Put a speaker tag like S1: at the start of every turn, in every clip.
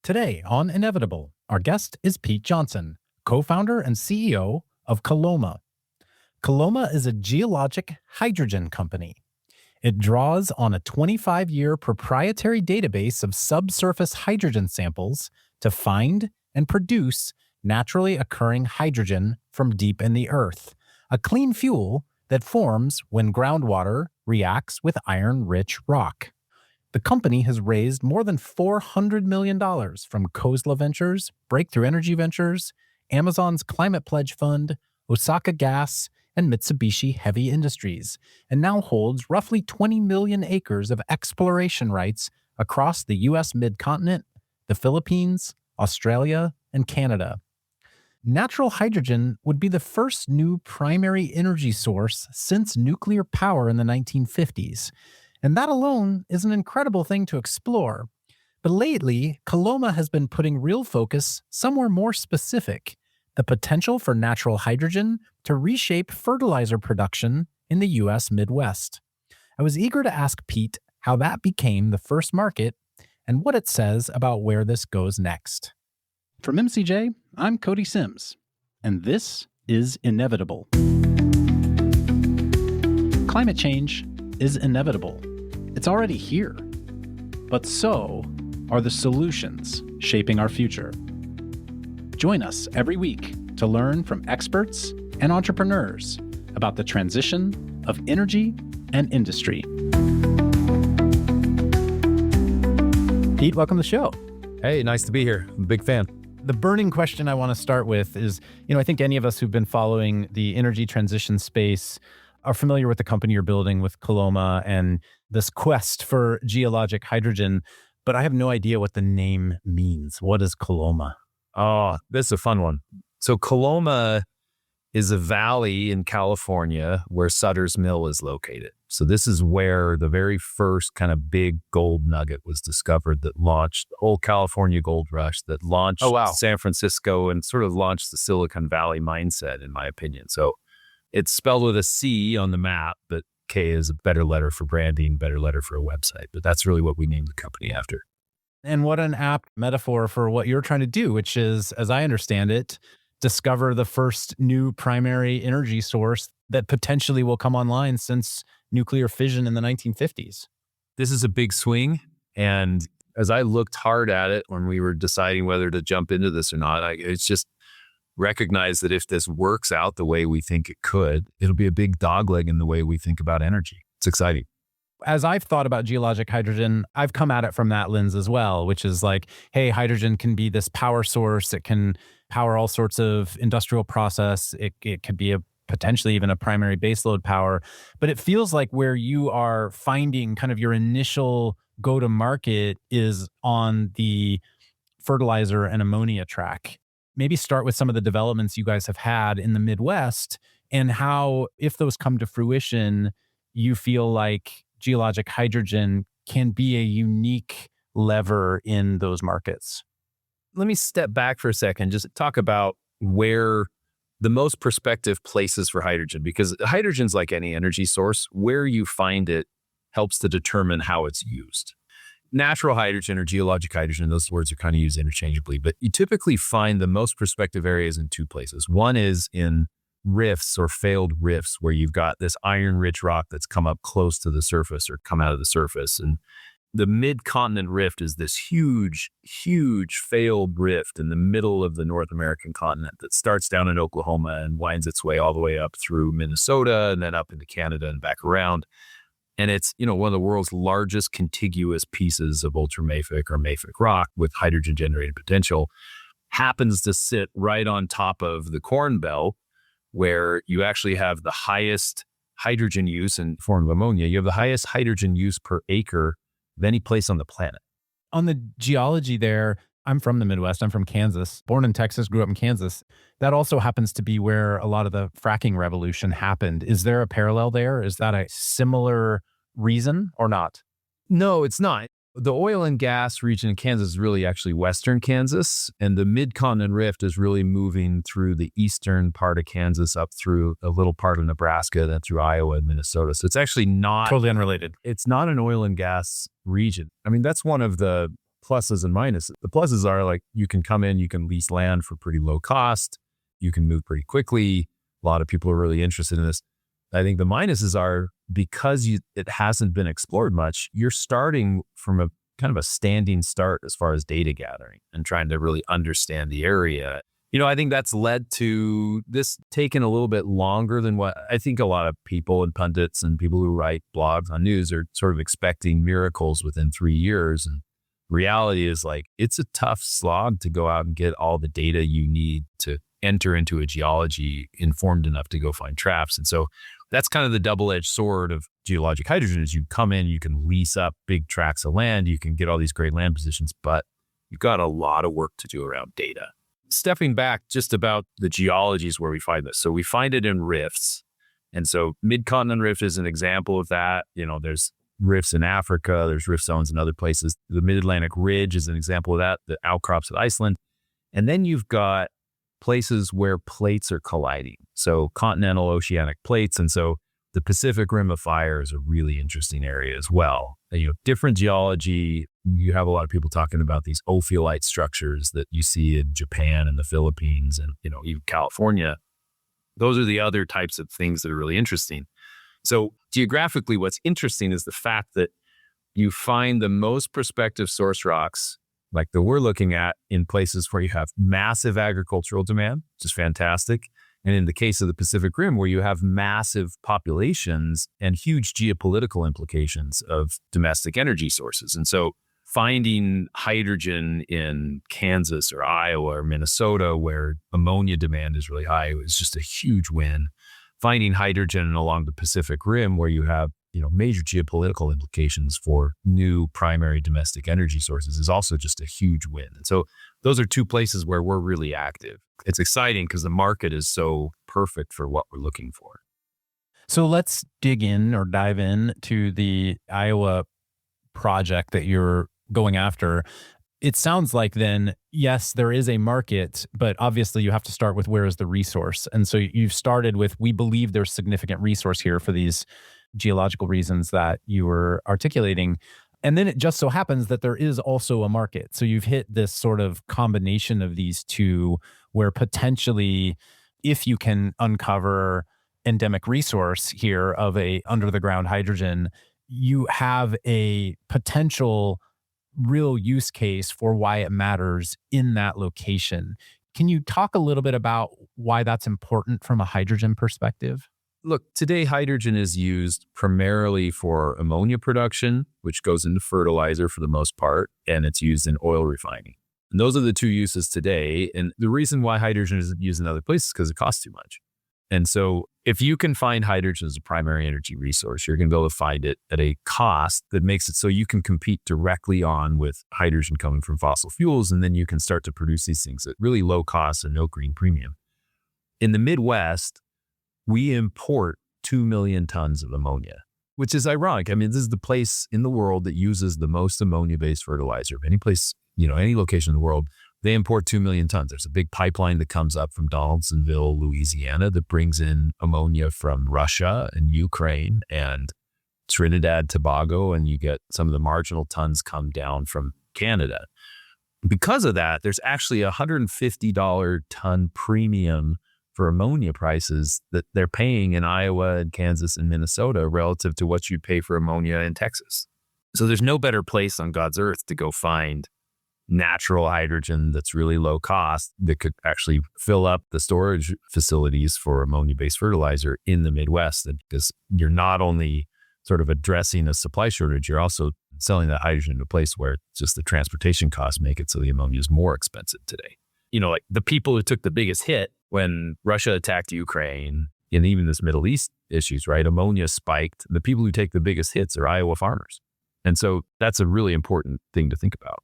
S1: Today on Inevitable, our guest is Pete Johnson, co-founder and CEO of Koloma. Koloma is a geologic hydrogen company. It draws on a 25-year proprietary database of subsurface hydrogen samples to find and produce naturally occurring hydrogen from deep in the earth, a clean fuel that forms when groundwater reacts with iron-rich rock. The company has raised more than $400 million from Kozla Ventures, Breakthrough Energy Ventures, Amazon's Climate Pledge Fund, Osaka Gas, and Mitsubishi Heavy Industries, and now holds roughly 20 million acres of exploration rights across the U.S. mid-continent, the Philippines, Australia, and Canada. Natural hydrogen would be the first new primary energy source since nuclear power in the 1950s. And that alone is an incredible thing to explore. But lately, Koloma has been putting real focus somewhere more specific, the potential for natural hydrogen to reshape fertilizer production in the U.S. Midwest. I was eager to ask Pete how that became the first market and what it says about where this goes next. From MCJ, I'm Cody Sims, and this is Inevitable. Climate change is inevitable. It's already here. But so are the solutions shaping our future. Join us every week to learn from experts and entrepreneurs about the transition of energy and industry. Pete, welcome to the show.
S2: Hey, nice to be here. I'm a big fan.
S1: The burning question I want to start with is, I think any of us who've been following the energy transition space are familiar with the company you're building with Koloma and this quest for geologic hydrogen, but I have no idea what the name means. What is Koloma?
S2: Oh, this is a fun one. So Koloma is a valley in California where Sutter's Mill is located. So this is where the very first kind of big gold nugget was discovered that launched the whole California gold rush, that launched San Francisco and sort of launched the Silicon Valley mindset, in my opinion. So it's spelled with a C on the map, but K is a better letter for branding, better letter for a website. But that's really what we named the company after.
S1: And what an apt metaphor for what you're trying to do, which is, as I understand it, discover the first new primary energy source that potentially will come online since nuclear fission in the 1950s.
S2: This is a big swing. And as I looked hard at it when we were deciding whether to jump into this or not, it's just recognize that if this works out the way we think it could, it'll be a big dogleg in the way we think about energy. It's exciting.
S1: As I've thought about geologic hydrogen, I've come at it from that lens as well, which is like, hey, hydrogen can be this power source. It can power all sorts of industrial process. It could be potentially even a primary baseload power. But it feels like where you are finding kind of your initial go-to-market is on the fertilizer and ammonia track. Maybe start with some of the developments you guys have had in the Midwest and how, if those come to fruition, you feel like geologic hydrogen can be a unique lever in those markets.
S2: Let me step back for a second, just talk about where the most prospective places for hydrogen, because hydrogen's like any energy source. Where you find it helps to determine how it's used. Natural hydrogen or geologic hydrogen, those words are kind of used interchangeably, but you typically find the most prospective areas in two places. One is in rifts or failed rifts where you've got this iron-rich rock that's come up close to the surface or come out of the surface. And the mid-continent rift is this huge, huge failed rift in the middle of the North American continent that starts down in Oklahoma and winds its way all the way up through Minnesota and then up into Canada and back around. And it's, one of the world's largest contiguous pieces of ultramafic or mafic rock with hydrogen-generated potential, happens to sit right on top of the Corn Belt, where you actually have the highest hydrogen use in the form of ammonia. You have the highest hydrogen use per acre of any place on the planet.
S1: On the geology there, I'm from the Midwest. I'm from Kansas. Born in Texas, grew up in Kansas. That also happens to be where a lot of the fracking revolution happened. Is there a parallel there? Is that a similar reason or not?
S2: No, it's not. The oil and gas region in Kansas is really actually western Kansas, and the mid-continent rift is really moving through the eastern part of Kansas up through a little part of Nebraska, then through Iowa and Minnesota. So it's actually not
S1: totally unrelated.
S2: It's not an oil and gas region. I mean, that's one of the pluses and minuses. The pluses are like you can come in, you can lease land for pretty low cost, you can move pretty quickly. A lot of people are really interested in this. I think the minuses are because it hasn't been explored much, you're starting from a kind of a standing start as far as data gathering and trying to really understand the area. I think that's led to this taking a little bit longer than what I think a lot of people and pundits and people who write blogs on news are sort of expecting miracles within 3 years. And reality is like, it's a tough slog to go out and get all the data you need to enter into a geology informed enough to go find traps. And so that's kind of the double-edged sword of geologic hydrogen is you come in, you can lease up big tracts of land, you can get all these great land positions, but you've got a lot of work to do around data. Stepping back just about the geologies where we find this. So we find it in rifts. And so Mid-Continent Rift is an example of that. There's rifts in Africa, there's rift zones in other places. The Mid-Atlantic Ridge is an example of that, the outcrops of Iceland. And then you've got places where plates are colliding. So continental oceanic plates. And so the Pacific Rim of Fire is a really interesting area as well. Different geology. You have a lot of people talking about these ophiolite structures that you see in Japan and the Philippines and, even California. Those are the other types of things that are really interesting. So geographically, what's interesting is the fact that you find the most prospective source rocks like that we're looking at in places where you have massive agricultural demand, which is fantastic. And in the case of the Pacific Rim, where you have massive populations and huge geopolitical implications of domestic energy sources. And so finding hydrogen in Kansas or Iowa or Minnesota, where ammonia demand is really high, is just a huge win. Finding hydrogen along the Pacific Rim, where you have major geopolitical implications for new primary domestic energy sources, is also just a huge win. And so those are two places where we're really active. It's exciting because the market is so perfect for what we're looking for.
S1: So let's dig in or dive in to the Iowa project that you're going after. It sounds like then, yes, there is a market, but obviously you have to start with where is the resource. And so you've started with, we believe there's significant resource here for these geological reasons that you were articulating. And then it just so happens that there is also a market. So you've hit this sort of combination of these two where potentially if you can uncover endemic resource here of a under the ground hydrogen, you have a potential real use case for why it matters in that location. Can you talk a little bit about why that's important from a hydrogen perspective?
S2: Look, today hydrogen is used primarily for ammonia production, which goes into fertilizer for the most part, and it's used in oil refining. And those are the two uses today. And the reason why hydrogen isn't used in other places is because it costs too much. And so if you can find hydrogen as a primary energy resource, you're going to be able to find it at a cost that makes it so you can compete directly on with hydrogen coming from fossil fuels. And then you can start to produce these things at really low cost and no green premium. In the Midwest, we import 2 million tons of ammonia, which is ironic. I mean, this is the place in the world that uses the most ammonia-based fertilizer. Any place, any location in the world, they import 2 million tons. There's a big pipeline that comes up from Donaldsonville, Louisiana, that brings in ammonia from Russia and Ukraine and Trinidad, Tobago, and you get some of the marginal tons come down from Canada. Because of that, there's actually a $150 ton premium for ammonia prices that they're paying in Iowa and Kansas and Minnesota relative to what you'd pay for ammonia in Texas. So there's no better place on God's earth to go find natural hydrogen that's really low cost that could actually fill up the storage facilities for ammonia-based fertilizer in the Midwest. Because you're not only sort of addressing a supply shortage, you're also selling that hydrogen to a place where just the transportation costs make it so the ammonia is more expensive today. Like the people who took the biggest hit when Russia attacked Ukraine and even this Middle East issues, right? Ammonia spiked. The people who take the biggest hits are Iowa farmers. And so that's a really important thing to think about.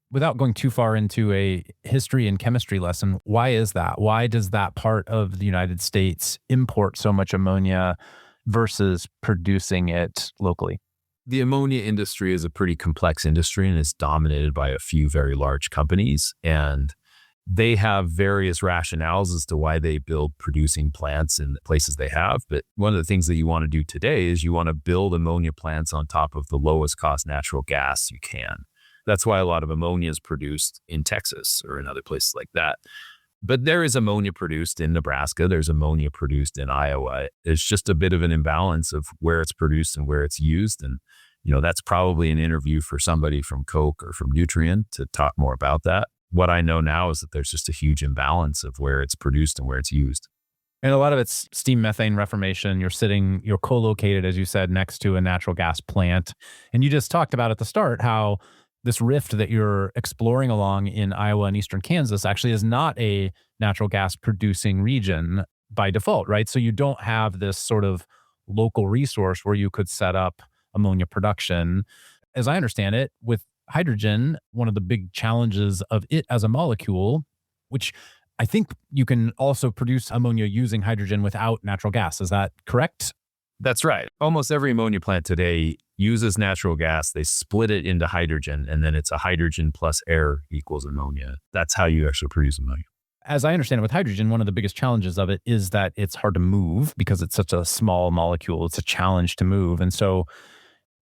S1: Without going too far into a history and chemistry lesson, why is that? Why does that part of the United States import so much ammonia versus producing it locally?
S2: The ammonia industry is a pretty complex industry and it's dominated by a few very large companies. And they have various rationales as to why they build producing plants in the places they have. But one of the things that you want to do today is you want to build ammonia plants on top of the lowest cost natural gas you can. That's why a lot of ammonia is produced in Texas or in other places like that. But there is ammonia produced in Nebraska. There's ammonia produced in Iowa. It's just a bit of an imbalance of where it's produced and where it's used. And, that's probably an interview for somebody from Koch or from Nutrien to talk more about that. What I know now is that there's just a huge imbalance of where it's produced and where it's used.
S1: And a lot of it's steam methane reformation. You're co-located, as you said, next to a natural gas plant. And you just talked about at the start how this rift that you're exploring along in Iowa and eastern Kansas actually is not a natural gas producing region by default, right? So you don't have this sort of local resource where you could set up ammonia production. As I understand it, with hydrogen, one of the big challenges of it as a molecule, which I think you can also produce ammonia using hydrogen without natural gas. Is that correct?
S2: That's right. Almost every ammonia plant today uses natural gas. They split it into hydrogen, and then it's a hydrogen plus air equals ammonia. That's how you actually produce ammonia.
S1: As I understand it, with hydrogen, one of the biggest challenges of it is that it's hard to move because it's such a small molecule. It's a challenge to move. And so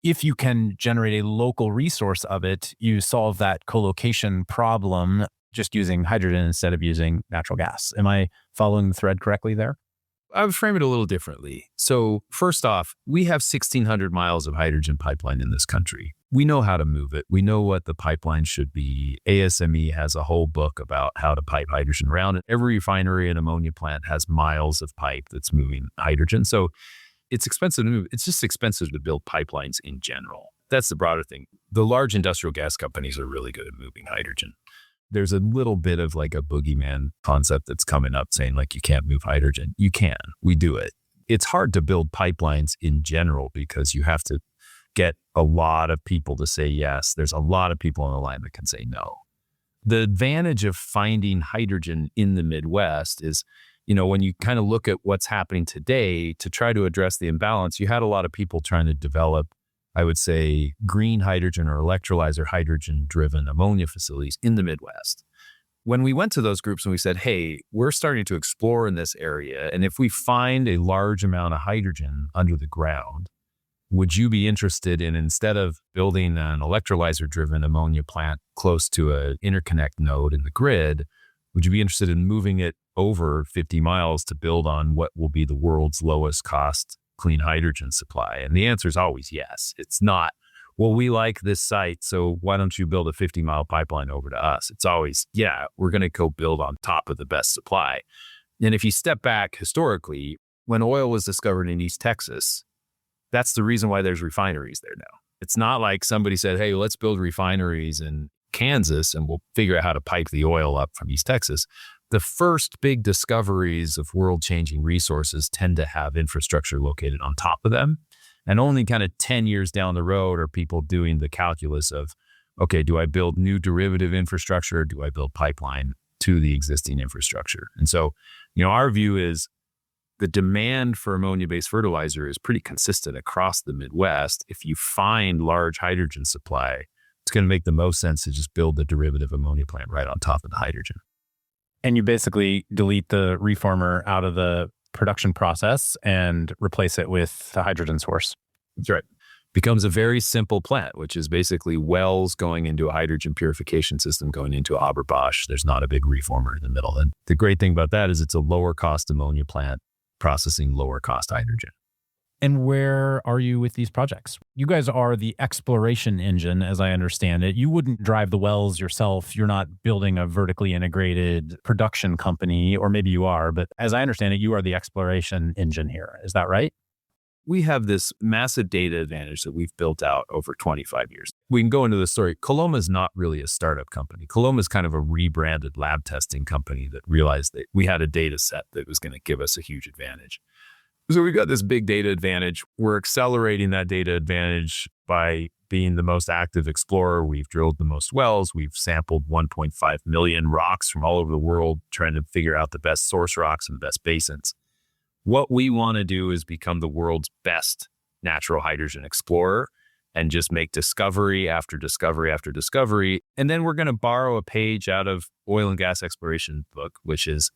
S1: if you can generate a local resource of it, you solve that co-location problem just using hydrogen instead of using natural gas. Am I following the thread correctly there?
S2: I would frame it a little differently. So first off, we have 1,600 miles of hydrogen pipeline in this country. We know how to move it. We know what the pipeline should be. ASME has a whole book about how to pipe hydrogen around it. Every refinery and ammonia plant has miles of pipe that's moving hydrogen. So it's expensive to move. It's just expensive to build pipelines in general. That's the broader thing. The large industrial gas companies are really good at moving hydrogen. There's a little bit of like a boogeyman concept that's coming up saying like, you can't move hydrogen. You can. We do it. It's hard to build pipelines in general because you have to get a lot of people to say yes. There's a lot of people on the line that can say no. The advantage of finding hydrogen in the Midwest is, when you kind of look at what's happening today to try to address the imbalance, you had a lot of people trying to develop, I would say, green hydrogen or electrolyzer hydrogen-driven ammonia facilities in the Midwest. When we went to those groups and we said, hey, we're starting to explore in this area, and if we find a large amount of hydrogen under the ground, would you be interested in, instead of building an electrolyzer-driven ammonia plant close to an interconnect node in the grid, would you be interested in moving it over 50 miles to build on what will be the world's lowest cost clean hydrogen supply? And the answer is always yes. It's not, well, we like this site, so why don't you build a 50-mile pipeline over to us? It's always, yeah, we're going to go build on top of the best supply. And if you step back historically, when oil was discovered in East Texas, that's the reason why there's refineries there now. It's not like somebody said, hey, let's build refineries in Kansas and we'll figure out how to pipe the oil up from East Texas. The first big discoveries of world-changing resources tend to have infrastructure located on top of them. And only kind of 10 years down the road are people doing the calculus of, okay, do I build new derivative infrastructure or do I build pipeline to the existing infrastructure? And so, our view is the demand for ammonia-based fertilizer is pretty consistent across the Midwest. If you find large hydrogen supply, it's going to make the most sense to just build the derivative ammonia plant right on top of the hydrogen.
S1: And you basically delete the reformer out of the production process and replace it with the hydrogen source.
S2: That's right. Becomes a very simple plant, which is basically wells going into a hydrogen purification system going into Aberbosch. There's not a big reformer in the middle. And the great thing about that is it's a lower cost ammonia plant processing lower cost hydrogen.
S1: And where are you with these projects? You guys are the exploration engine, as I understand it. You wouldn't drive the wells yourself. You're not building a vertically integrated production company, or maybe you are, but as I understand it, you are the exploration engine here. Is that right?
S2: We have this massive data advantage that we've built out over 25 years. We can go into the story. Koloma is not really a startup company. Koloma is kind of a rebranded lab testing company that realized that we had a data set that was going to give us a huge advantage. So we've got this big data advantage. We're accelerating that data advantage by being the most active explorer. We've drilled the most wells. We've sampled 1.5 million rocks from all over the world, trying to figure out the best source rocks and the best basins. What we want to do is become the world's best natural hydrogen explorer and just make discovery after discovery after discovery. And then we're going to borrow a page out of oil and gas exploration book, which is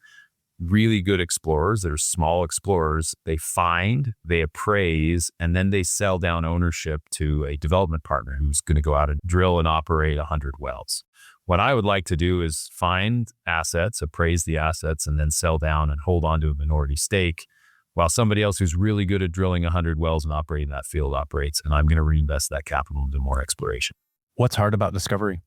S2: really good explorers that are small explorers, they find, they appraise, and then they sell down ownership to a development partner who's going to go out and drill and operate 100 wells. What I would like to do is find assets, appraise the assets, and then sell down and hold on to a minority stake while somebody else who's really good at drilling 100 wells and operating that field operates. And I'm going to reinvest that capital into more exploration.
S1: What's hard about discovery?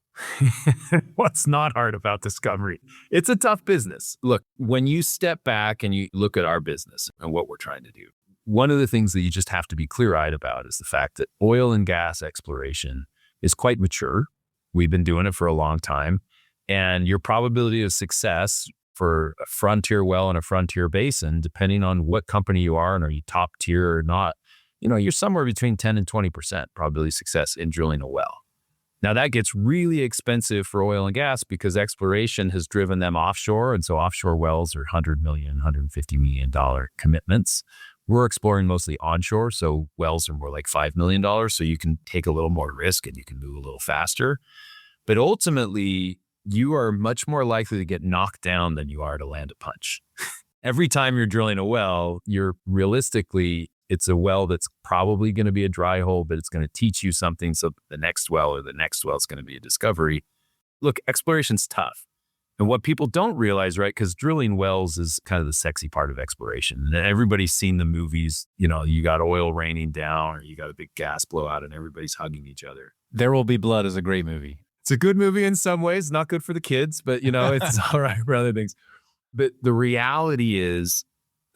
S2: What's not hard about discovery? It's a tough business. Look, when you step back and you look at our business and what we're trying to do, one of the things that you just have to be clear-eyed about is the fact that oil and gas exploration is quite mature. We've been doing it for a long time. And your probability of success for a frontier well in a frontier basin, depending on what company you are and are you top tier or not, you're somewhere between 10 and 20% probability of success in drilling a well. Now that gets really expensive for oil and gas because exploration has driven them offshore. And so offshore wells are $100 million, $150 million commitments. We're exploring mostly onshore. So wells are more like $5 million. So you can take a little more risk and you can move a little faster. But ultimately, you are much more likely to get knocked down than you are to land a punch. Every time you're drilling a well, it's a well that's probably going to be a dry hole, but it's going to teach you something. So the next well is going to be a discovery. Look, exploration's tough. And what people don't realize, right, because drilling wells is kind of the sexy part of exploration. And everybody's seen the movies, you got oil raining down or you got a big gas blowout and everybody's hugging each other.
S1: There Will Be Blood is a great movie.
S2: It's a good movie in some ways, not good for the kids, but it's all right for other things. But the reality is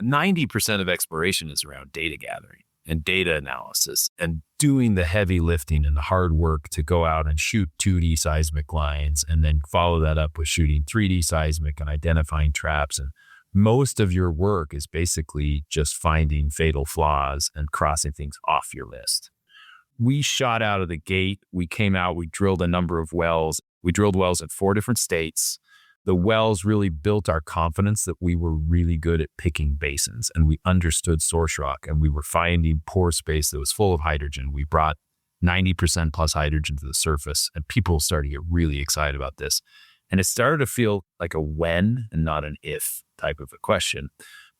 S2: 90% of exploration is around data gathering and data analysis and doing the heavy lifting and the hard work to go out and shoot 2D seismic lines and then follow that up with shooting 3D seismic and identifying traps. And most of your work is basically just finding fatal flaws and crossing things off your list. We shot out of the gate. We came out, we drilled a number of wells. We drilled wells in 4 different states. The wells really built our confidence that we were really good at picking basins and we understood source rock and we were finding pore space that was full of hydrogen. We brought 90% plus hydrogen to the surface and people started to get really excited about this. And it started to feel like a when and not an if type of a question.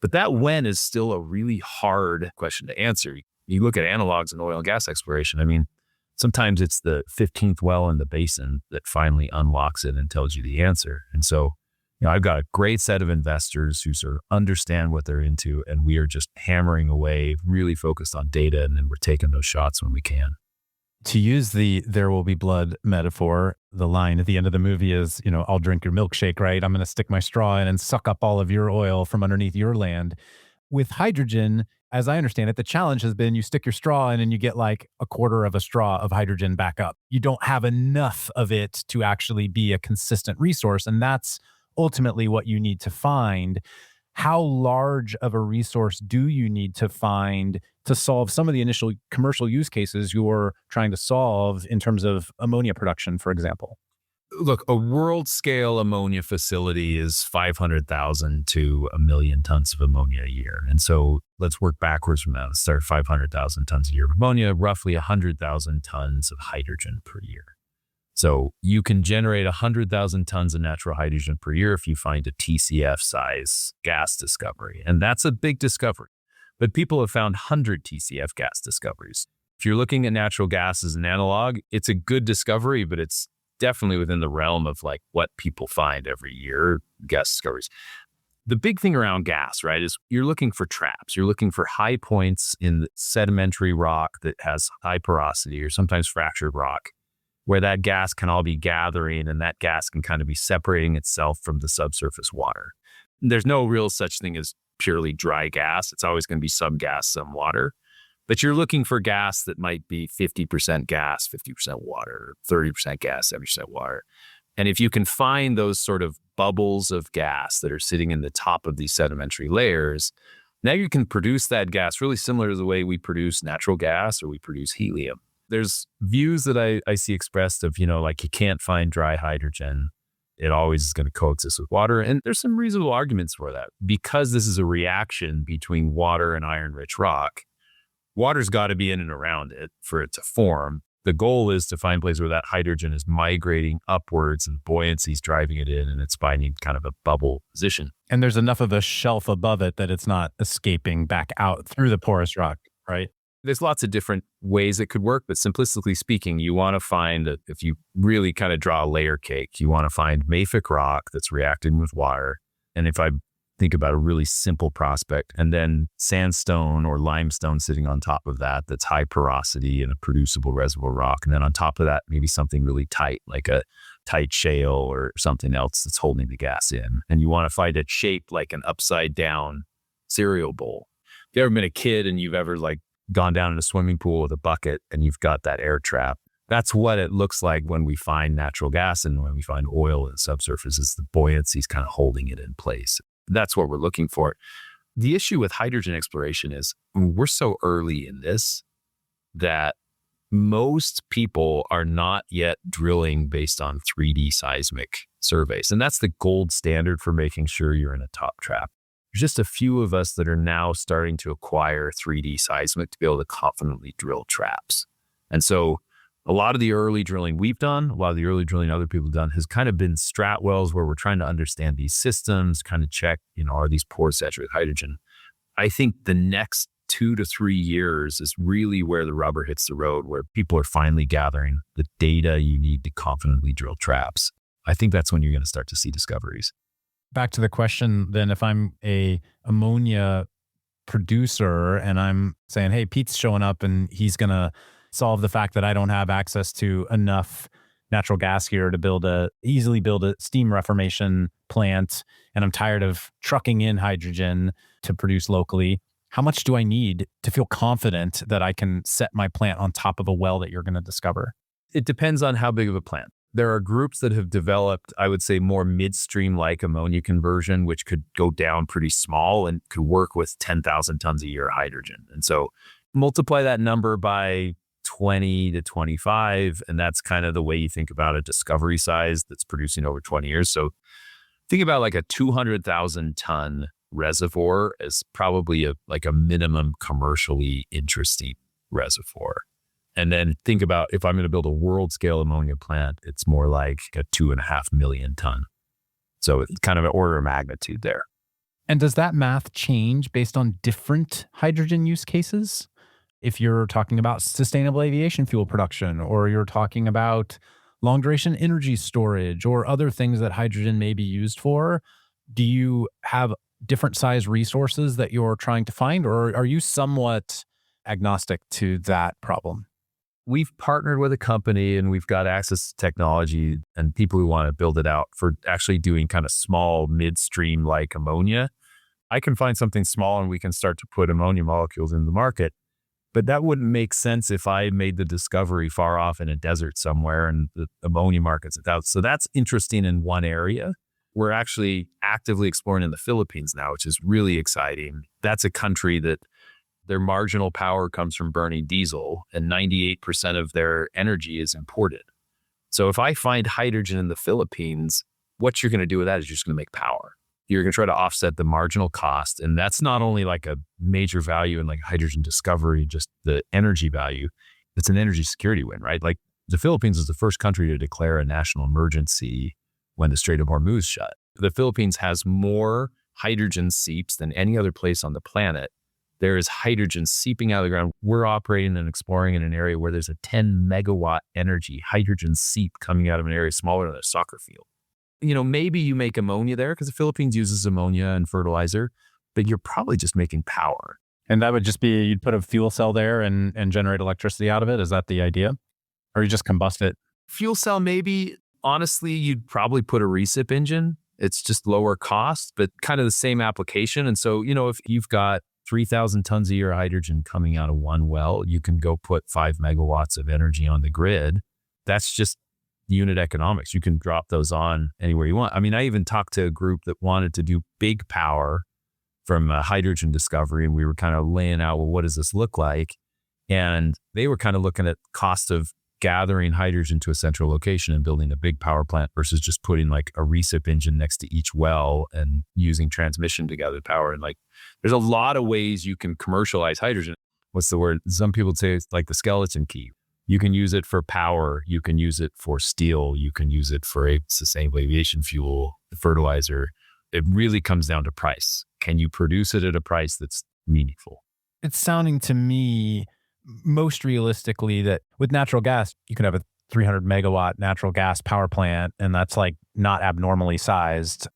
S2: But that when is still a really hard question to answer. You look at analogs in oil and gas exploration. Sometimes it's the 15th well in the basin that finally unlocks it and tells you the answer. And so, I've got a great set of investors who sort of understand what they're into, and we are just hammering away, really focused on data, and then we're taking those shots when we can.
S1: To use the There Will Be Blood metaphor, the line at the end of the movie is, I'll drink your milkshake, right? I'm going to stick my straw in and suck up all of your oil from underneath your land. With hydrogen, as I understand it, the challenge has been you stick your straw in and you get like a quarter of a straw of hydrogen back up. You don't have enough of it to actually be a consistent resource. And that's ultimately what you need to find. How large of a resource do you need to find to solve some of the initial commercial use cases you're trying to solve in terms of ammonia production, for example?
S2: Look, a world scale ammonia facility is 500,000 to 1 million tons of ammonia a year. And so let's work backwards from that. Let's start 500,000 tons a year of ammonia, roughly 100,000 tons of hydrogen per year. So you can generate 100,000 tons of natural hydrogen per year if you find a TCF size gas discovery. And that's a big discovery. But people have found 100 TCF gas discoveries. If you're looking at natural gas as an analog, it's a good discovery, but it's definitely within the realm of like what people find every year, gas discoveries. The big thing around gas, right, is you're looking for traps. You're looking for high points in the sedimentary rock that has high porosity or sometimes fractured rock where that gas can all be gathering and that gas can kind of be separating itself from the subsurface water. There's no real such thing as purely dry gas. It's always going to be some gas, some water. But you're looking for gas that might be 50% gas, 50% water, 30% gas, 70% water. And if you can find those sort of bubbles of gas that are sitting in the top of these sedimentary layers, now you can produce that gas really similar to the way we produce natural gas or we produce helium. There's views that I see expressed of, like you can't find dry hydrogen. It always is going to coexist with water. And there's some reasonable arguments for that. Because this is a reaction between water and iron-rich rock, water's got to be in and around it for it to form. The goal is to find places where that hydrogen is migrating upwards and buoyancy is driving it in, and it's finding kind of a bubble position.
S1: And there's enough of a shelf above it that it's not escaping back out through the porous rock, right?
S2: There's lots of different ways it could work, but simplistically speaking, you want to find, if you really kind of draw a layer cake, you want to find mafic rock that's reacting with water. And if I think about a really simple prospect, and then sandstone or limestone sitting on top of that, that's high porosity and a producible reservoir rock. And then on top of that, maybe something really tight, like a tight shale or something else that's holding the gas in. And you want to find it shaped like an upside down cereal bowl. If you've ever been a kid and you've ever gone down in a swimming pool with a bucket and you've got that air trap, that's what it looks like when we find natural gas and when we find oil in the subsurface, is the buoyancy is kind of holding it in place. That's what we're looking for. The issue with hydrogen exploration is we're so early in this that most people are not yet drilling based on 3D seismic surveys. And that's the gold standard for making sure you're in a top trap. There's just a few of us that are now starting to acquire 3D seismic to be able to confidently drill traps. And so a lot of the early drilling we've done, a lot of the early drilling other people have done has kind of been strat wells where we're trying to understand these systems, kind of check, are these pores saturated with hydrogen? I think the next 2 to 3 years is really where the rubber hits the road, where people are finally gathering the data you need to confidently drill traps. I think that's when you're going to start to see discoveries.
S1: Back to the question then, if I'm a ammonia producer and I'm saying, hey, Pete's showing up and he's going to solve the fact that I don't have access to enough natural gas here to easily build a steam reformation plant, and I'm tired of trucking in hydrogen to produce locally. How much do I need to feel confident that I can set my plant on top of a well that you're going to discover?
S2: It depends on how big of a plant. There are groups that have developed, I would say, more midstream-like ammonia conversion, which could go down pretty small and could work with 10,000 tons a year of hydrogen. And so multiply that number by 20 to 25, and that's kind of the way you think about a discovery size that's producing over 20 years. So think about like a 200,000 ton reservoir as probably a minimum commercially interesting reservoir. And then think about if I'm going to build a world scale ammonia plant, it's more like a 2.5 million ton. So it's kind of an order of magnitude there.
S1: And does that math change based on different hydrogen use cases? If you're talking about sustainable aviation fuel production, or you're talking about long duration energy storage or other things that hydrogen may be used for, do you have different size resources that you're trying to find, or are you somewhat agnostic to that problem?
S2: We've partnered with a company and we've got access to technology and people who want to build it out for actually doing kind of small midstream like ammonia. I can find something small and we can start to put ammonia molecules in the market. But that wouldn't make sense if I made the discovery far off in a desert somewhere and the ammonia market's out. So that's interesting in one area. We're actually actively exploring in the Philippines now, which is really exciting. That's a country that their marginal power comes from burning diesel, and 98% of their energy is imported. So if I find hydrogen in the Philippines, what you're going to do with that is you're just going to make power. You're going to try to offset the marginal cost. And that's not only like a major value in like hydrogen discovery, just the energy value. It's an energy security win, right? Like the Philippines is the first country to declare a national emergency when the Strait of Hormuz shut. The Philippines has more hydrogen seeps than any other place on the planet. There is hydrogen seeping out of the ground. We're operating and exploring in an area where there's a 10 megawatt energy hydrogen seep coming out of an area smaller than a soccer field. Maybe you make ammonia there because the Philippines uses ammonia and fertilizer, but you're probably just making power.
S1: And that would just be, you'd put a fuel cell there and generate electricity out of it. Is that the idea? Or you just combust it?
S2: Fuel cell, maybe. Honestly, you'd probably put a recip engine. It's just lower cost, but kind of the same application. And so, if you've got 3,000 tons a year of hydrogen coming out of one well, you can go put 5 megawatts of energy on the grid. That's just unit economics. You can drop those on anywhere you want. I mean, I even talked to a group that wanted to do big power from a hydrogen discovery, and we were kind of laying out, well, what does this look like? And they were kind of looking at cost of gathering hydrogen to a central location and building a big power plant versus just putting like a recip engine next to each well and using transmission to gather power. And like, there's a lot of ways you can commercialize hydrogen. What's the word? Some people say it's like the skeleton key. You can use it for power. You can use it for steel. You can use it for a sustainable aviation fuel, fertilizer. It really comes down to price. Can you produce it at a price that's meaningful?
S1: It's sounding to me most realistically that with natural gas, you can have a 300 megawatt natural gas power plant, and that's like not abnormally sized.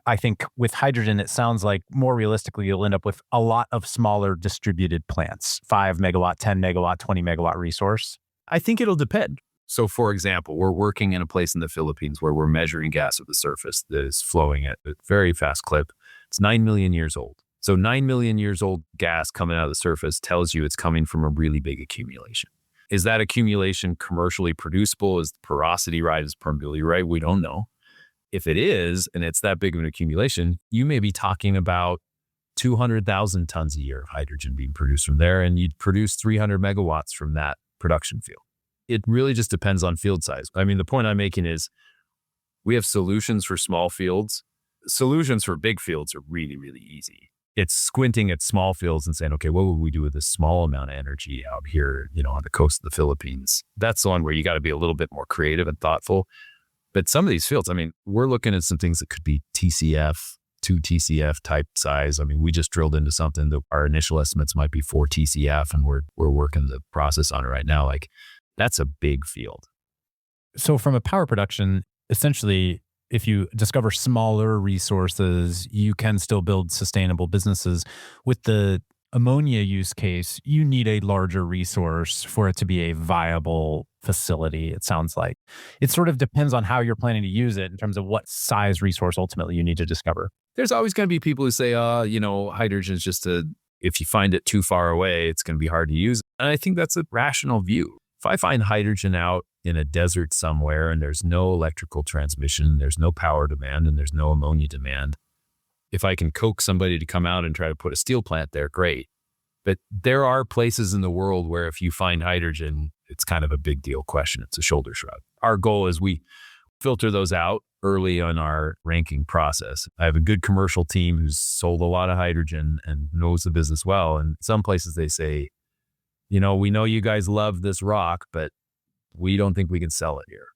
S1: I think with hydrogen, it sounds like more realistically, you'll end up with a lot of smaller distributed plants, 5 megawatt, 10 megawatt, 20 megawatt resource.
S2: I think it'll depend. So, for example, we're working in a place in the Philippines where we're measuring gas at the surface that is flowing at a very fast clip. It's 9 million years old. So 9 million years old gas coming out of the surface tells you it's coming from a really big accumulation. Is that accumulation commercially producible? Is the porosity right? Is permeability right? We don't know. If it is, and it's that big of an accumulation, you may be talking about 200,000 tons a year of hydrogen being produced from there, and you'd produce 300 megawatts from that production field. It really just depends on field size. I mean, the point I'm making is we have solutions for small fields. Solutions for big fields are really, really easy. It's squinting at small fields and saying, okay, what would we do with this small amount of energy out here, on the coast of the Philippines? That's the one where you got to be a little bit more creative and thoughtful. But some of these fields, I mean, we're looking at some things that could be TCF, 2 TCF type size. I mean, we just drilled into something that our initial estimates might be 4 TCF, and we're working the process on it right now. Like, that's a big field.
S1: So from a power production, essentially, if you discover smaller resources, you can still build sustainable businesses. With the ammonia use case, you need a larger resource for it to be a viable facility, it sounds like. It sort of depends on how you're planning to use it in terms of what size resource ultimately you need to discover.
S2: There's always going to be people who say, hydrogen is just if you find it too far away, it's going to be hard to use. And I think that's a rational view. If I find hydrogen out in a desert somewhere and there's no electrical transmission, there's no power demand, and there's no ammonia demand, if I can coax somebody to come out and try to put a steel plant there, great. But there are places in the world where if you find hydrogen, it's kind of a big deal question. It's a shoulder shrug. Our goal is we filter those out early on our ranking process. I have a good commercial team who's sold a lot of hydrogen and knows the business well. And some places they say, we know you guys love this rock, but we don't think we can sell it here.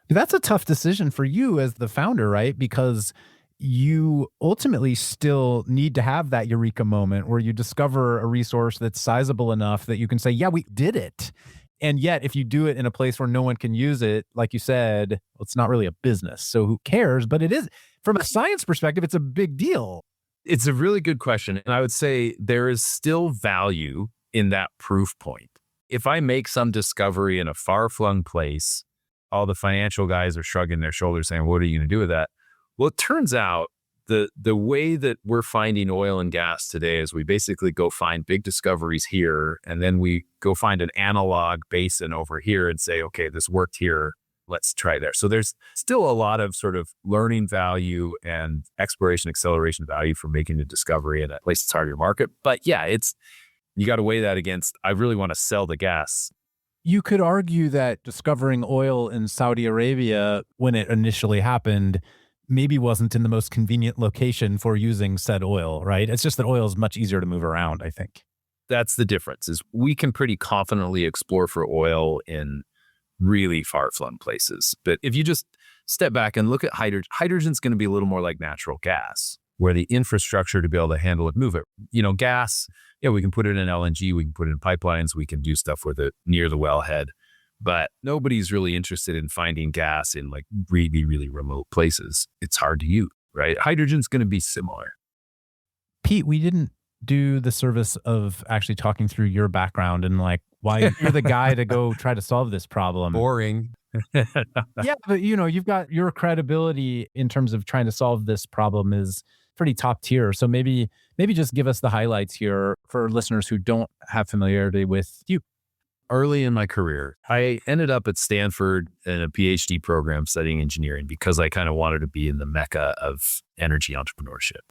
S1: That's a tough decision for you as the founder, right? Because you ultimately still need to have that eureka moment where you discover a resource that's sizable enough that you can say, yeah, we did it. And yet, if you do it in a place where no one can use it, like you said, well, it's not really a business. So who cares? But it is, from a science perspective, it's a big deal.
S2: It's a really good question. And I would say there is still value in that proof point. If I make some discovery in a far-flung place, all the financial guys are shrugging their shoulders saying, what are you going to do with that? Well, it turns out the way that we're finding oil and gas today is we basically go find big discoveries here, and then we go find an analog basin over here and say, okay, this worked here. Let's try there. So there's still a lot of sort of learning value and exploration acceleration value for making a discovery in a place that's hard to market. But yeah, you got to weigh that against, I really want to sell the gas.
S1: You could argue that discovering oil in Saudi Arabia when it initially happened maybe wasn't in the most convenient location for using said oil, right? It's just that oil is much easier to move around, I think.
S2: That's the difference, is we can pretty confidently explore for oil in really far-flung places. But if you just step back and look at hydrogen, hydrogen's going to be a little more like natural gas, where the infrastructure to be able to handle it, move it. Gas, we can put it in LNG, we can put it in pipelines, we can do stuff with it near the wellhead. But nobody's really interested in finding gas in like really, really remote places. It's hard to use, right? Hydrogen's going to be similar.
S1: Pete, we didn't do the service of actually talking through your background and like why you're the guy to go try to solve this problem.
S2: Boring.
S1: Yeah, but you've got your credibility in terms of trying to solve this problem is pretty top tier. So maybe just give us the highlights here for listeners who don't have familiarity with you.
S2: Early in my career, I ended up at Stanford in a PhD program studying engineering because I kind of wanted to be in the mecca of energy entrepreneurship.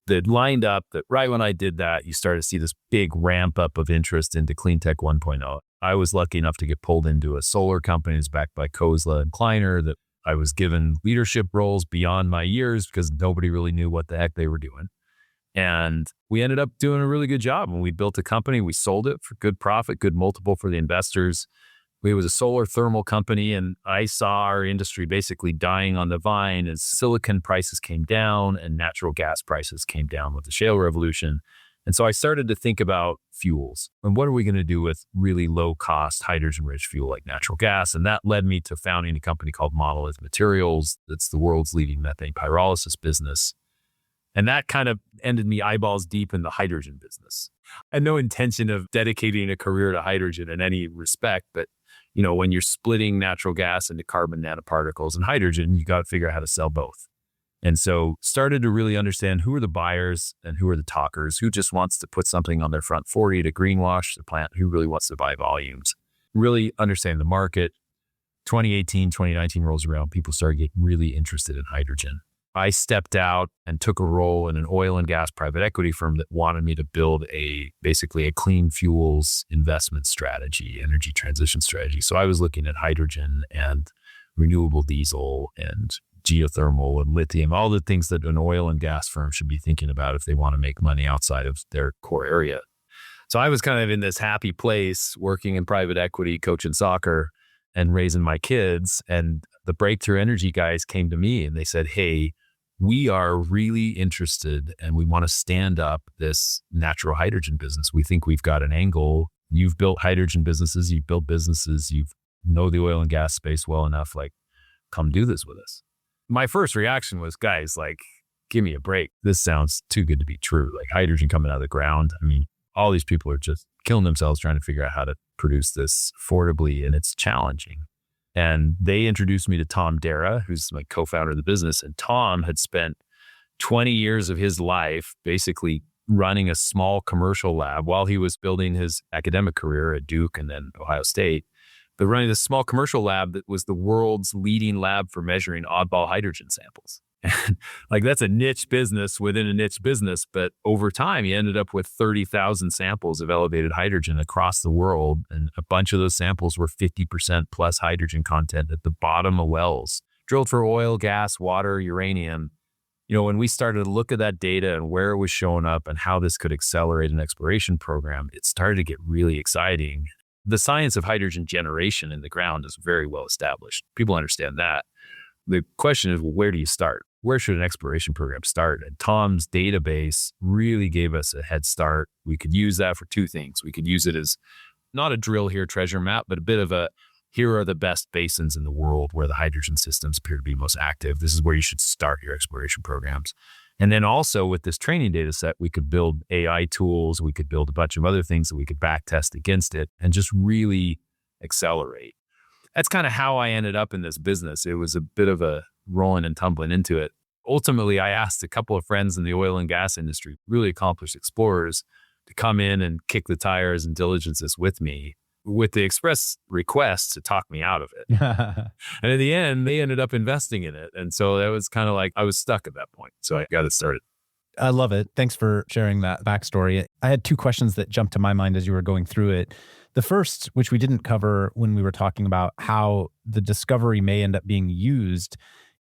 S2: That lined up that right when I did that, you started to see this big ramp up of interest into clean tech 1.0. I was lucky enough to get pulled into a solar company that's backed by Kozla and Kleiner, that I was given leadership roles beyond my years because nobody really knew what the heck they were doing. And we ended up doing a really good job. When we built a company, we sold it for good profit, good multiple for the investors. It was a solar thermal company, and I saw our industry basically dying on the vine as silicon prices came down and natural gas prices came down with the shale revolution. And so I started to think about fuels and what are we going to do with really low cost hydrogen rich fuel like natural gas. And that led me to founding a company called Monolith Materials. That's the world's leading methane pyrolysis business. And that kind of ended me eyeballs deep in the hydrogen business. I had no intention of dedicating a career to hydrogen in any respect, but when you're splitting natural gas into carbon nanoparticles and hydrogen, you got to figure out how to sell both. And so started to really understand who are the buyers and who are the talkers, who just wants to put something on their front 40 to greenwash the plant, who really wants to buy volumes, really understand the market. 2018, 2019 rolls around, people started getting really interested in hydrogen. I stepped out and took a role in an oil and gas private equity firm that wanted me to build basically a clean fuels investment strategy, energy transition strategy. So I was looking at hydrogen and renewable diesel and geothermal and lithium, all the things that an oil and gas firm should be thinking about if they want to make money outside of their core area. So I was kind of in this happy place working in private equity, coaching soccer and raising my kids. And the Breakthrough Energy guys came to me and they said, hey, we are really interested and we want to stand up this natural hydrogen business. We think we've got an angle. You've built hydrogen businesses, you've built businesses, you know the oil and gas space well enough, like come do this with us. My first reaction was, guys, like, give me a break. This sounds too good to be true. Like hydrogen coming out of the ground. I mean, all these people are just killing themselves trying to figure out how to produce this affordably, and it's challenging. And they introduced me to Tom Dara, who's my co-founder of the business. And Tom had spent 20 years of his life basically running a small commercial lab while he was building his academic career at Duke and then Ohio State, but running this small commercial lab that was the world's leading lab for measuring oddball hydrogen samples. And like that's a niche business within a niche business. But over time, he ended up with 30,000 samples of elevated hydrogen across the world. And a bunch of those samples were 50% plus hydrogen content at the bottom of wells, drilled for oil, gas, water, uranium. When we started to look at that data and where it was showing up and how this could accelerate an exploration program, it started to get really exciting. The science of hydrogen generation in the ground is very well established. People understand that. The question is, well, where do you start? Where should an exploration program start? And Tom's database really gave us a head start. We could use that for two things. We could use it as not a drill here treasure map, but a bit of a, here are the best basins in the world where the hydrogen systems appear to be most active. This is where you should start your exploration programs. And then also with this training data set, we could build AI tools. We could build a bunch of other things that we could back test against it and just really accelerate. That's kind of how I ended up in this business. It was a bit of a rolling and tumbling into it. Ultimately, I asked a couple of friends in the oil and gas industry, really accomplished explorers, to come in and kick the tires and diligence this with me, with the express request to talk me out of it. And in the end, they ended up investing in it. And so that was kind of like I was stuck at that point. So I got it started.
S1: I love it. Thanks for sharing that backstory. I had two questions that jumped to my mind as you were going through it. The first, which we didn't cover when we were talking about how the discovery may end up being used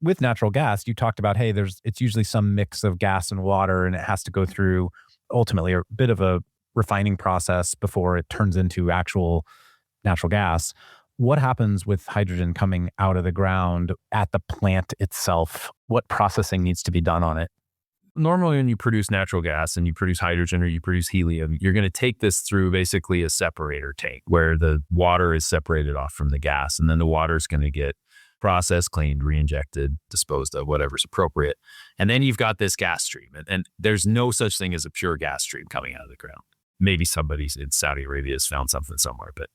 S1: with natural gas, you talked about, hey, it's usually some mix of gas and water, and it has to go through ultimately a bit of a refining process before it turns into actual natural gas. What happens with hydrogen coming out of the ground at the plant itself? What processing needs to be done on it?
S2: Normally, when you produce natural gas and you produce hydrogen or you produce helium, you're going to take this through basically a separator tank where the water is separated off from the gas. And then the water is going to get processed, cleaned, re-injected, disposed of, whatever's appropriate. And then you've got this gas stream. And there's no such thing as a pure gas stream coming out of the ground. Maybe somebody in Saudi Arabia has found something somewhere. But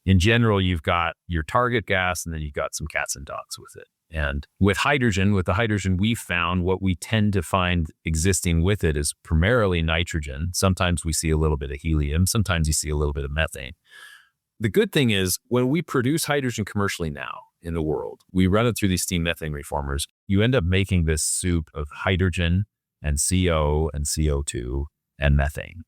S2: in general, you've got your target gas and then you've got some cats and dogs with it. And with the hydrogen we found, what we tend to find existing with it is primarily nitrogen. Sometimes we see a little bit of helium. Sometimes you see a little bit of methane. The good thing is when we produce hydrogen commercially now in the world, we run it through these steam methane reformers. You end up making this soup of hydrogen and CO and CO2 and methane.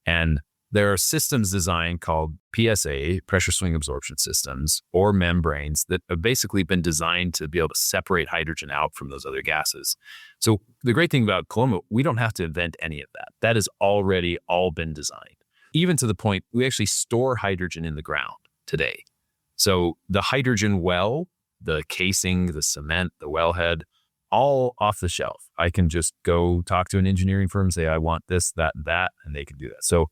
S2: And there are systems designed called PSA, pressure swing absorption systems, or membranes that have basically been designed to be able to separate hydrogen out from those other gases. So the great thing about Koloma, we don't have to invent any of that. That has already all been designed. Even to the point, we actually store hydrogen in the ground today. So the hydrogen well, the casing, the cement, the wellhead, all off the shelf. I can just go talk to an engineering firm, say, I want this, that, and that, and they can do that. So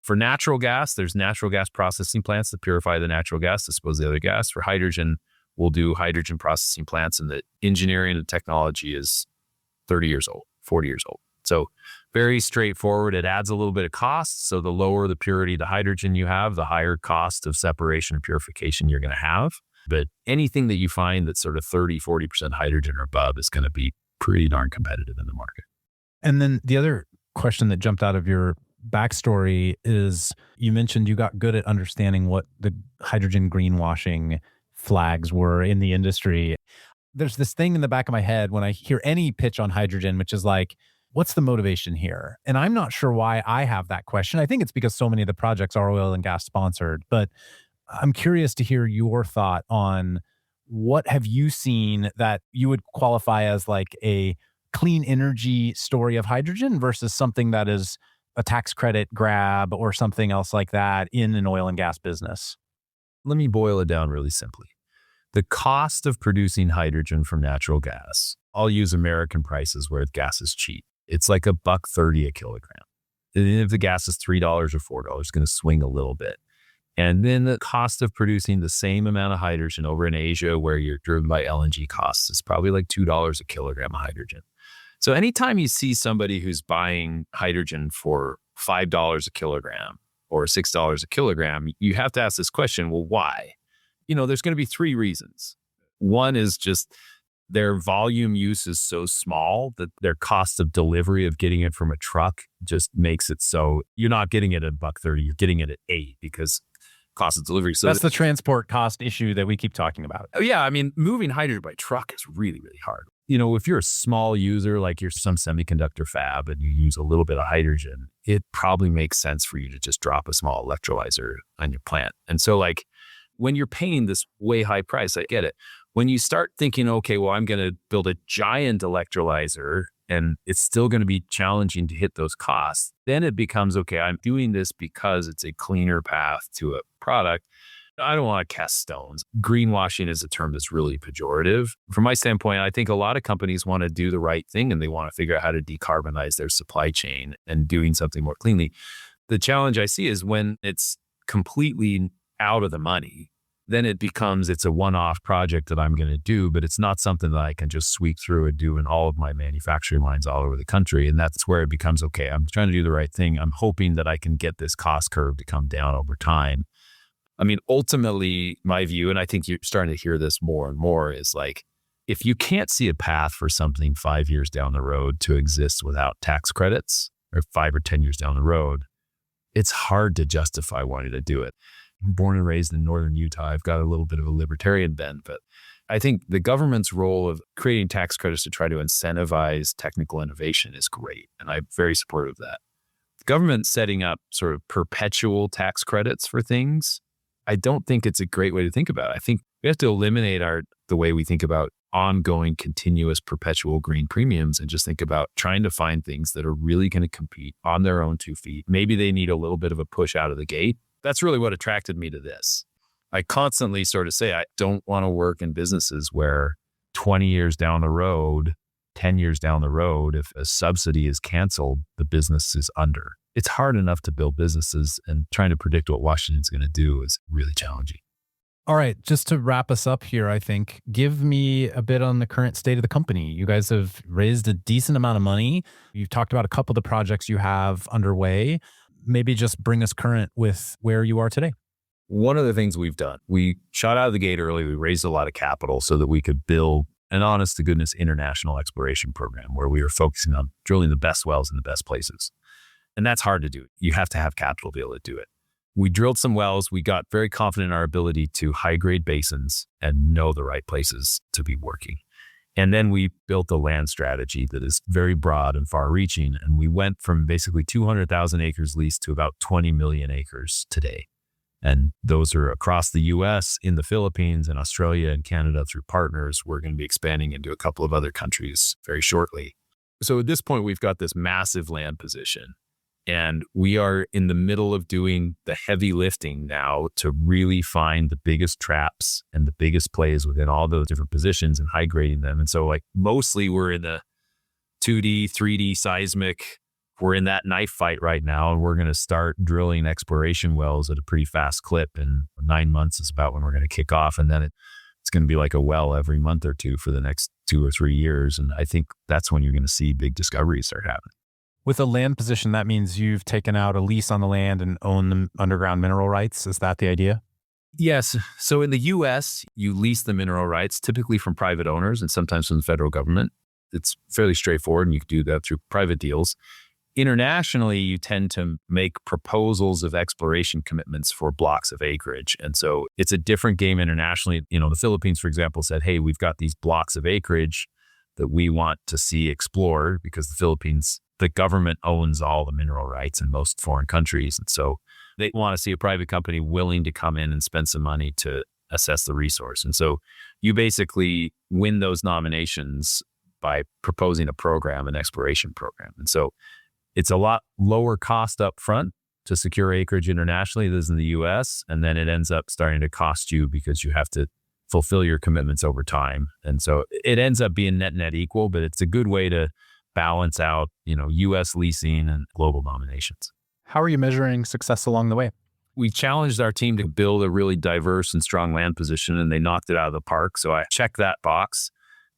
S2: for natural gas, there's natural gas processing plants that purify the natural gas, dispose of the other gas. For hydrogen, we'll do hydrogen processing plants, and the engineering and technology is 30 years old, 40 years old. So very straightforward. It adds a little bit of cost. So the lower the purity of the hydrogen you have, the higher cost of separation and purification you're going to have. But anything that you find that's sort of 30, 40% hydrogen or above is going to be pretty darn competitive in the market.
S1: And then the other question that jumped out of your backstory is you mentioned you got good at understanding what the hydrogen greenwashing flags were in the industry. There's this thing in the back of my head when I hear any pitch on hydrogen, which is like, what's the motivation here? And I'm not sure why I have that question. I think it's because so many of the projects are oil and gas sponsored, but I'm curious to hear your thought on what have you seen that you would qualify as like a clean energy story of hydrogen versus something that is a tax credit grab or something else like that in an oil and gas business?
S2: Let me boil it down really simply. The cost of producing hydrogen from natural gas, I'll use American prices where gas is cheap. It's like $1.30 a kilogram. And if the gas is $3 or $4, it's going to swing a little bit. And then the cost of producing the same amount of hydrogen over in Asia where you're driven by LNG costs is probably like $2 a kilogram of hydrogen. So anytime you see somebody who's buying hydrogen for $5 a kilogram or $6 a kilogram, you have to ask this question, well, why? There's going to be three reasons. One is just their volume use is so small that their cost of delivery of getting it from a truck just makes it so you're not getting it at $1.30, you're getting it at $8 because cost of delivery. So
S1: that's the transport cost issue that we keep talking about.
S2: Yeah, I mean, moving hydrogen by truck is really, really hard. If you're a small user, like you're some semiconductor fab and you use a little bit of hydrogen, it probably makes sense for you to just drop a small electrolyzer on your plant. And so like when you're paying this way high price, I get it. When you start thinking, okay, well, I'm going to build a giant electrolyzer and it's still going to be challenging to hit those costs, then it becomes, okay, I'm doing this because it's a cleaner path to a product. I don't want to cast stones. Greenwashing is a term that's really pejorative. From my standpoint, I think a lot of companies want to do the right thing and they want to figure out how to decarbonize their supply chain and doing something more cleanly. The challenge I see is when it's completely out of the money, then it becomes, it's a one-off project that I'm going to do, but it's not something that I can just sweep through and do in all of my manufacturing lines all over the country. And that's where it becomes, okay, I'm trying to do the right thing. I'm hoping that I can get this cost curve to come down over time. I mean, ultimately, my view, and I think you're starting to hear this more and more, is like, if you can't see a path for something 5 years down the road to exist without tax credits, or 5 or 10 years down the road, it's hard to justify wanting to do it. I'm born and raised in northern Utah. I've got a little bit of a libertarian bent, but I think the government's role of creating tax credits to try to incentivize technical innovation is great, and I'm very supportive of that. The government setting up sort of perpetual tax credits for things, I don't think it's a great way to think about it. I think we have to eliminate the way we think about ongoing, continuous, perpetual green premiums and just think about trying to find things that are really going to compete on their own 2 feet. Maybe they need a little bit of a push out of the gate. That's really what attracted me to this. I constantly sort of say, I don't want to work in businesses where 20 years down the road, 10 years down the road, if a subsidy is canceled, the business is under. It's hard enough to build businesses, and trying to predict what Washington's going to do is really challenging.
S1: All right, just to wrap us up here, I think, give me a bit on the current state of the company. You guys have raised a decent amount of money. You've talked about a couple of the projects you have underway. Maybe just bring us current with where you are today.
S2: One of the things we've done, we shot out of the gate early. We raised a lot of capital so that we could build an honest to goodness international exploration program where we were focusing on drilling the best wells in the best places. And that's hard to do. You have to have capital to be able to do it. We drilled some wells. We got very confident in our ability to high grade basins and know the right places to be working. And then we built a land strategy that is very broad and far reaching. And we went from basically 200,000 acres leased to about 20 million acres today. And those are across the US, in the Philippines, and Australia and Canada through partners. We're going to be expanding into a couple of other countries very shortly. So at this point, we've got this massive land position. And we are in the middle of doing the heavy lifting now to really find the biggest traps and the biggest plays within all those different positions and high grading them. And so like mostly we're in the 2D, 3D seismic. We're in that knife fight right now, and we're going to start drilling exploration wells at a pretty fast clip. And 9 months is about when we're going to kick off. And then it's going to be like a well every month or two for the next 2 or 3 years. And I think that's when you're going to see big discoveries start happening.
S1: With a land position, that means you've taken out a lease on the land and own the underground mineral rights. Is that the idea?
S2: Yes. So in the U.S., you lease the mineral rights, typically from private owners and sometimes from the federal government. It's fairly straightforward, and you can do that through private deals. Internationally, you tend to make proposals of exploration commitments for blocks of acreage. And so it's a different game internationally. The Philippines, for example, said, hey, we've got these blocks of acreage that we want to see explored, because the Philippines, the government owns all the mineral rights in most foreign countries. And so they want to see a private company willing to come in and spend some money to assess the resource. And so you basically win those nominations by proposing a program, an exploration program. And so it's a lot lower cost up front to secure acreage internationally than in the US. And then it ends up starting to cost you because you have to fulfill your commitments over time. And so it ends up being net equal, but it's a good way to balance out, US leasing and global nominations.
S1: How are you measuring success along the way?
S2: We challenged our team to build a really diverse and strong land position, and they knocked it out of the park. So I checked that box.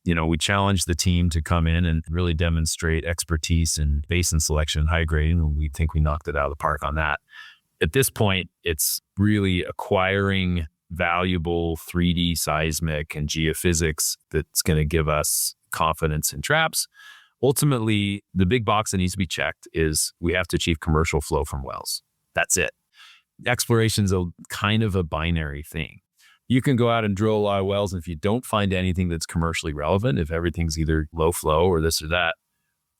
S2: We challenged the team to come in and really demonstrate expertise in basin selection and high grading, and we think we knocked it out of the park on that. At this point, it's really acquiring valuable 3D seismic and geophysics that's going to give us confidence in traps. Ultimately, the big box that needs to be checked is we have to achieve commercial flow from wells. That's it. Exploration's a kind of a binary thing. You can go out and drill a lot of wells, and if you don't find anything that's commercially relevant, if everything's either low flow or this or that,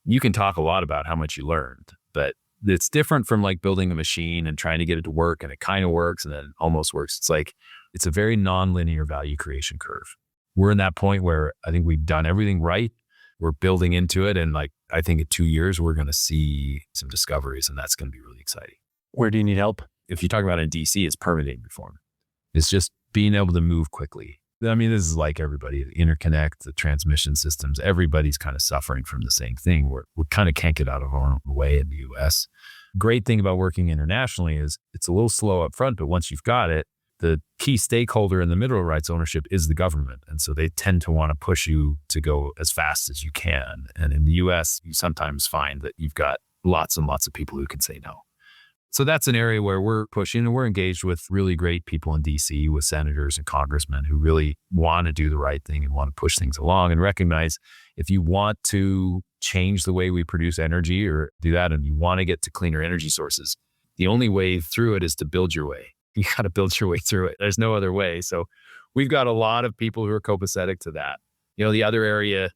S2: you can talk a lot about how much you learned. But it's different from like building a machine and trying to get it to work, and it kind of works and then it almost works. It's a very nonlinear value creation curve. We're in that point where I think we've done everything right. We're building into it. And I think in 2 years, we're going to see some discoveries, and that's going to be really exciting.
S1: Where do you need help?
S2: If you talk about in DC, it's permitting reform. It's just being able to move quickly. I mean, this is like everybody, the interconnect, the transmission systems, everybody's kind of suffering from the same thing. We kind of can't get out of our own way in the US. Great thing about working internationally is it's a little slow up front, but once you've got it, the key stakeholder in the mineral rights ownership is the government. And so they tend to want to push you to go as fast as you can. And in the US, you sometimes find that you've got lots and lots of people who can say no. So that's an area where we're pushing, and we're engaged with really great people in DC, with senators and congressmen who really want to do the right thing and want to push things along, and recognize if you want to change the way we produce energy or do that, and you want to get to cleaner energy sources, the only way through it is to build your way. You got to build your way through it. There's no other way. So we've got a lot of people who are copacetic to that. The other area,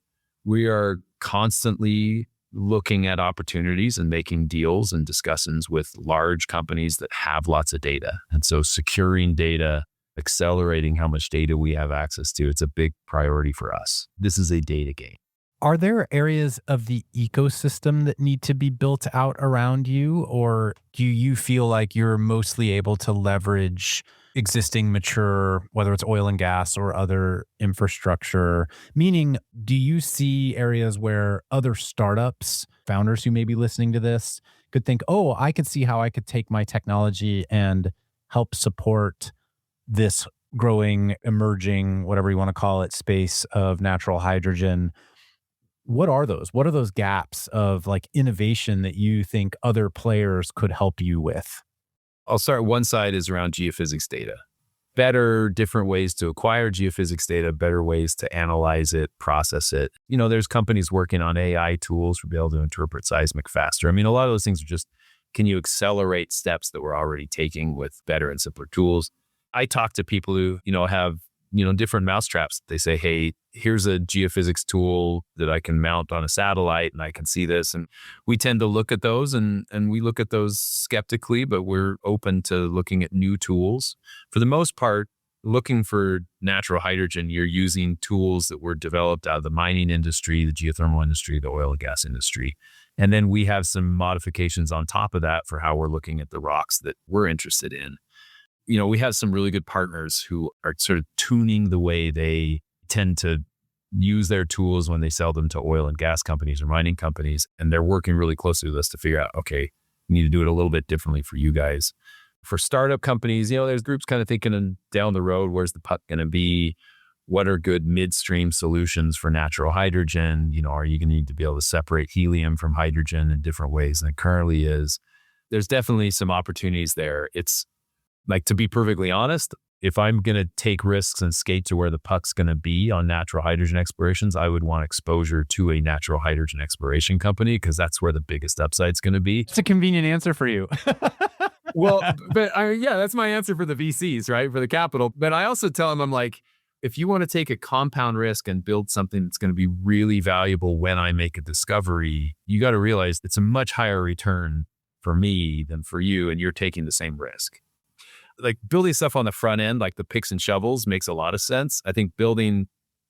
S2: we are constantly looking at opportunities and making deals and discussions with large companies that have lots of data. And so securing data, accelerating how much data we have access to, it's a big priority for us. This is a data game.
S1: Are there areas of the ecosystem that need to be built out around you, or do you feel like you're mostly able to leverage existing mature, whether it's oil and gas or other infrastructure? Meaning, do you see areas where other startups, founders who may be listening to this, could think, oh, I could see how I could take my technology and help support this growing, emerging, whatever you want to call it, space of natural hydrogen? What are those? What are those gaps of innovation that you think other players could help you with?
S2: I'll start. One side is around geophysics data. Better, different ways to acquire geophysics data, better ways to analyze it, process it. There's companies working on AI tools to be able to interpret seismic faster. I mean, a lot of those things are just, can you accelerate steps that we're already taking with better and simpler tools? I talk to people who, have, different mousetraps. They say, hey, here's a geophysics tool that I can mount on a satellite and I can see this. And we tend to look at those and we look at those skeptically, but we're open to looking at new tools. For the most part, looking for natural hydrogen, you're using tools that were developed out of the mining industry, the geothermal industry, the oil and gas industry. And then we have some modifications on top of that for how we're looking at the rocks that we're interested in. We have some really good partners who are sort of tuning the way they tend to use their tools when they sell them to oil and gas companies or mining companies. And they're working really closely with us to figure out, okay, we need to do it a little bit differently for you guys. For startup companies, there's groups kind of thinking down the road, where's the puck going to be? What are good midstream solutions for natural hydrogen? Are you going to need to be able to separate helium from hydrogen in different ways than it currently is? There's definitely some opportunities there. It's like, to be perfectly honest, if I'm going to take risks and skate to where the puck's going to be on natural hydrogen explorations, I would want exposure to a natural hydrogen exploration company because that's where the biggest upside's going to be.
S1: It's a convenient answer for you.
S2: Well, but that's my answer for the VCs, right? For the capital. But I also tell them, I'm like, if you want to take a compound risk and build something that's going to be really valuable when I make a discovery, you got to realize it's a much higher return for me than for you, and you're taking the same risk. Like building stuff on the front end, like the picks and shovels, makes a lot of sense. I think building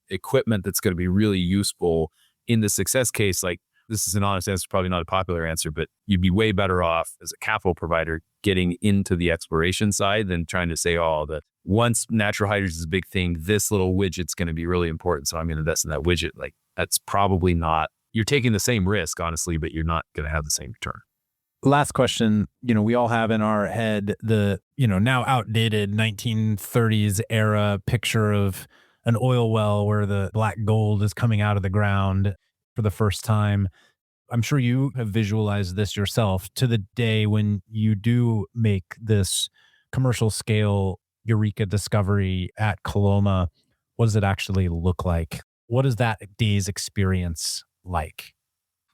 S2: equipment that's going to be really useful in the success case, like this is an honest answer, probably not a popular answer, but you'd be way better off as a capital provider getting into the exploration side than trying to say, that once natural hydrogen is a big thing, this little widget's going to be really important, so I'm going to invest in that widget. Like that's probably not, you're taking the same risk, honestly, but you're not going to have the same return.
S1: Last question. We all have in our head the, now outdated 1930s era picture of an oil well where the black gold is coming out of the ground for the first time. I'm sure you have visualized this yourself to the day when you do make this commercial scale Eureka discovery at Koloma. What does it actually look like? What is that day's experience like?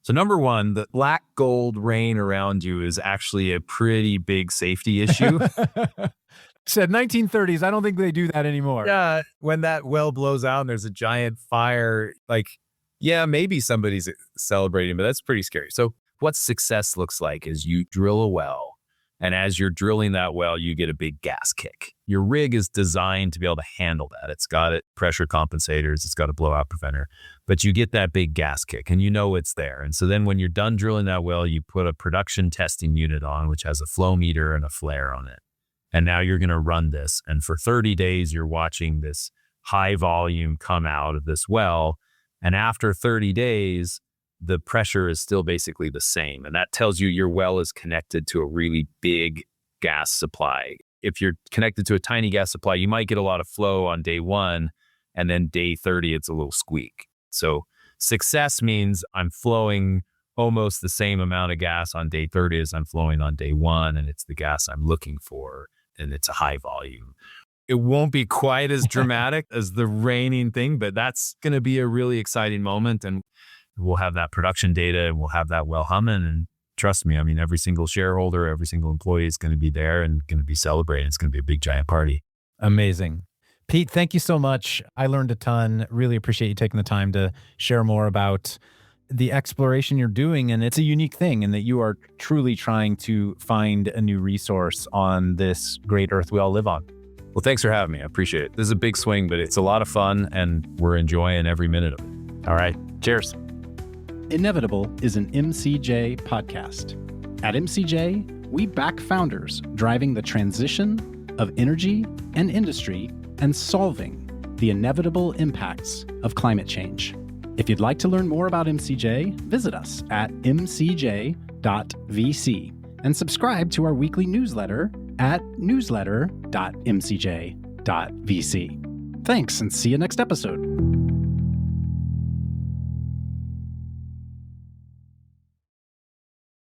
S2: So number one, the black gold rain around you is actually a pretty big safety issue.
S1: Said 1930s. I don't think they do that anymore.
S2: Yeah. When that well blows out and there's a giant fire, maybe somebody's celebrating, but that's pretty scary. So what success looks like is you drill a well, and as you're drilling that well, you get a big gas kick. Your rig is designed to be able to handle that. It's got pressure compensators, it's got a blowout preventer, but you get that big gas kick and it's there. And so then when you're done drilling that well, you put a production testing unit on, which has a flow meter and a flare on it. And now you're going to run this. And for 30 days, you're watching this high volume come out of this well. And after 30 days, the pressure is still basically the same. And that tells you your well is connected to a really big gas supply. If you're connected to a tiny gas supply, you might get a lot of flow on day 1, and then day 30, it's a little squeak. So success means I'm flowing almost the same amount of gas on day 30 as I'm flowing on day 1, and it's the gas I'm looking for, and it's a high volume. It won't be quite as dramatic as the raining thing, but that's going to be a really exciting moment. And we'll have that production data and we'll have that well humming. And trust me, every single shareholder, every single employee is going to be there and going to be celebrating. It's going to be a big, giant party.
S1: Amazing. Pete, thank you so much. I learned a ton. Really appreciate you taking the time to share more about the exploration you're doing. And it's a unique thing in that you are truly trying to find a new resource on this great earth we all live on.
S2: Well, thanks for having me. I appreciate it. This is a big swing, but it's a lot of fun and we're enjoying every minute of it.
S1: All right. Cheers. Inevitable is an MCJ podcast. At MCJ, we back founders driving the transition of energy and industry and solving the inevitable impacts of climate change. If you'd like to learn more about MCJ, visit us at mcj.vc and subscribe to our weekly newsletter at newsletter.mcj.vc. Thanks, and see you next episode.